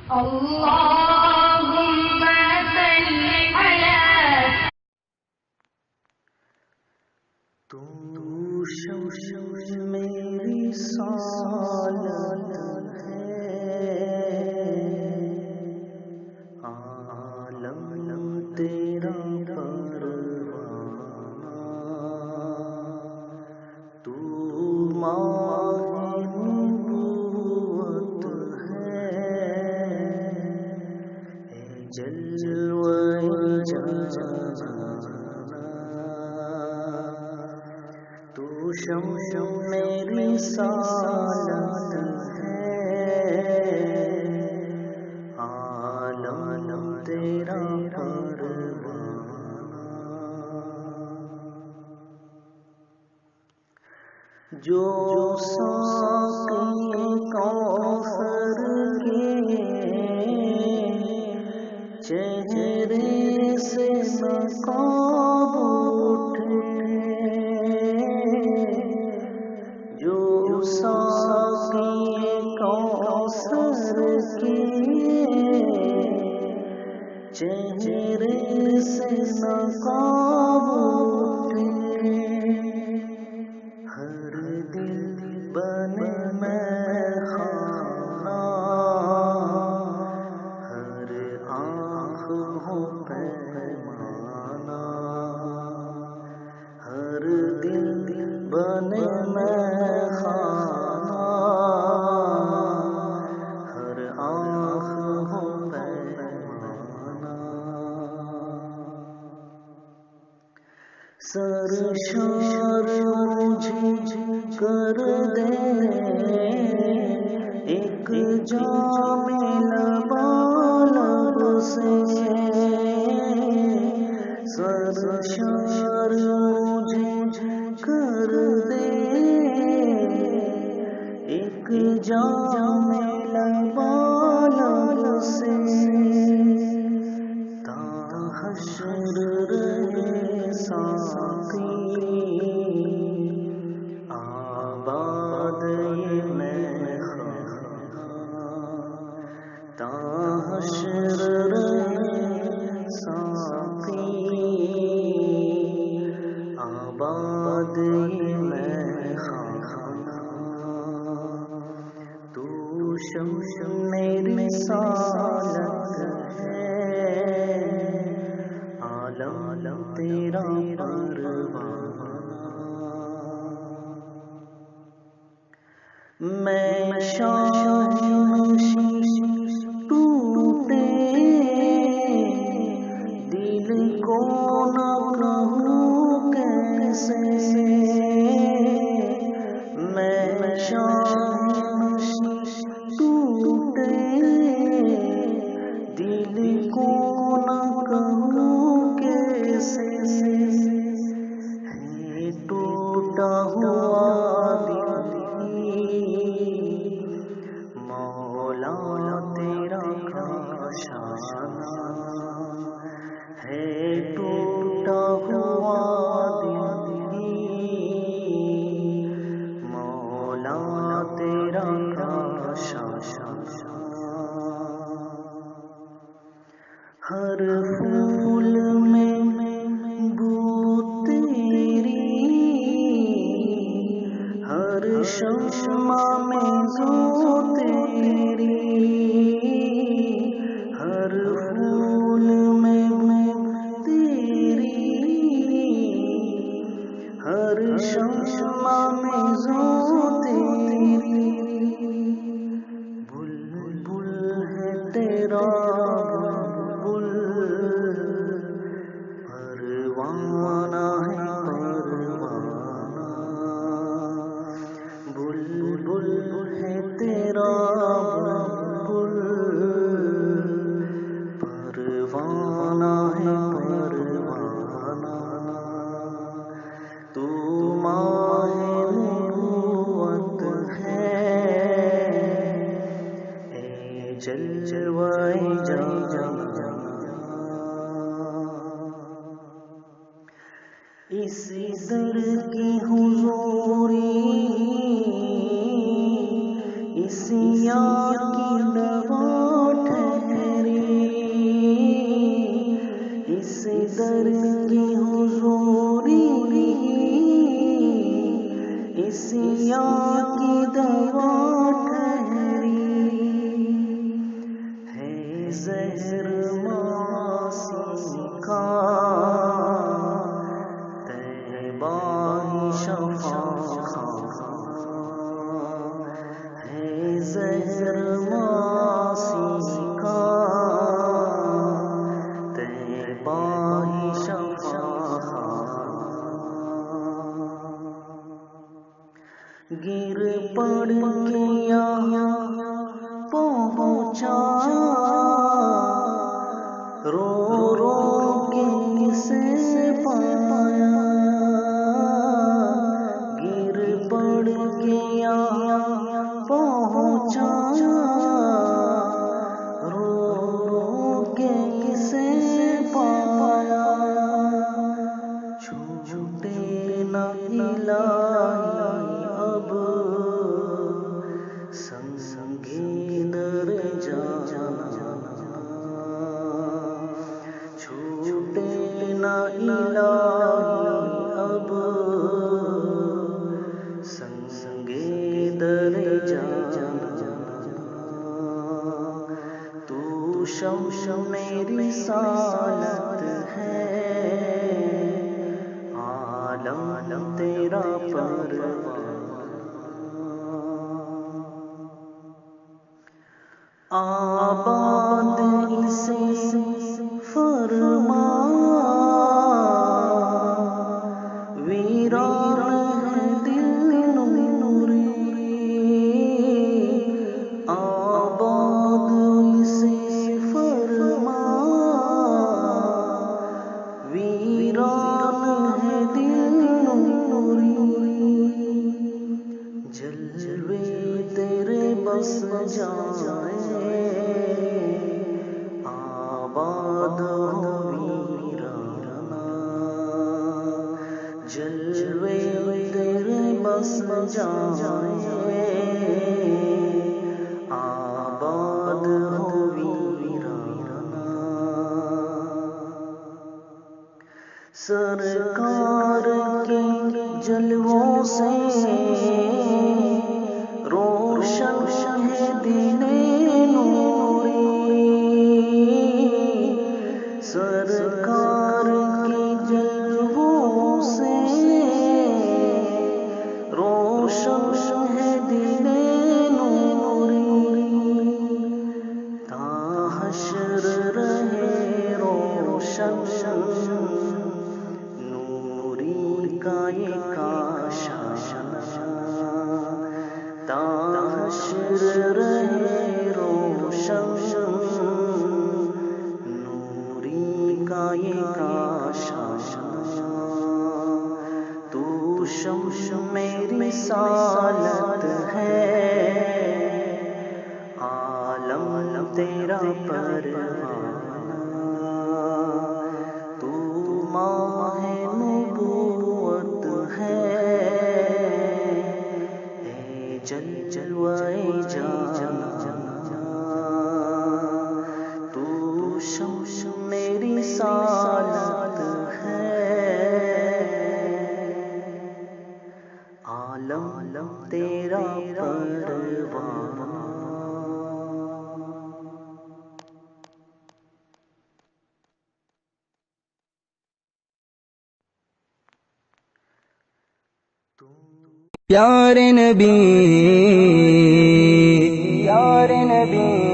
اللهم صل على تو شمس میری سالت ہے، عالم تیرا پروانہ، تو ماہ نبوت ہے، اے جلوہ جانا، تو شمس میری سالت ہے، عالم تیرا پروانہ، جو ساقی کوثر کے چہرے سے نقاب اٹھے، جو ساقی کوثر کے چہرے سے نقاب اٹھے، ہر دل بنے میخانہ، ہر آنکھ ہو پیمانہ، ہر دل بنے میخانہ، ہر آنکھ ہو پیمانہ، سرشار مجھے کر دے ایک جام لبالب سے، سرشار مجھے کر دے ایک جام لبالب سے، تا حشر رہے ساقی آباد یہ میخانہ، تا حشر رہے ساقی آباد یہ میخانہ، تو شمس میری سالت ہے، عالم تیرا پروانہ، میں شاہنشی ٹوٹے دل کو نہ کہوں کیسے، میں شاہنشی ٹوٹے دل کو نہ کہوں کیسے، ہے ٹوٹا ہوا دل مولا تیرا کاشانہ، ہے ٹوٹا ہوا دل مولا تیرا کاشانہ، ہر پھول میں بو تیری، ہر شمع میں ذو تیری، ہر پھول میں بو تیری، ہر شمع میں ذو تیری، بلبل ہے تیرا پروانہ ہے پروانہ، بلبل ہے تیرا پروانہ ہے پروانہ، تو ماہ نبوت ہے، اے جلوہ جانا، اس در کی حضوری اس یار کی دوا زہر ماسی کا طیبہ ہی شفا ہے، زہر ماسی کا طیبہ ہی شفا گر پڑ کے یہاں پہنچا، رو رو کے اسے پایا، گر پڑ کے یہاں پہنچا، رو رو کے اسے پایا، چھوٹے نہ الہی اب سنگے در جانا، چھوٹے نہ الہی اب سنگے در جانا، تو شمع میری رسالت ہے، عالم تیرا پروان، آباد اسے فرما، ویران ہے دل نوری، آباد اسے فرما، ویران ہے دل نوری، جلوے تیرے بس جائے، آباد ہو ویرانا، جلوے تیرے بس جائے، آباد ہو ویرانا، سرکار کے جلووں سے روشن ہے دل نوری، سرکار کے جلووں سے روشن ہے دل نوری، تا حشر رہے روشن نوری کا یہ کاشانہ، تا حشر رہے روشن نوری کا یہ کاشانہ، تو شمع میری رسالت ہے، عالم تیرا پروان، تو ماہ نبوت ہے، اے جلوہ جانا، تو شمع میری رسالت ہے، عالم تیرا پروان۔ پیارے نبی، پیارے نبی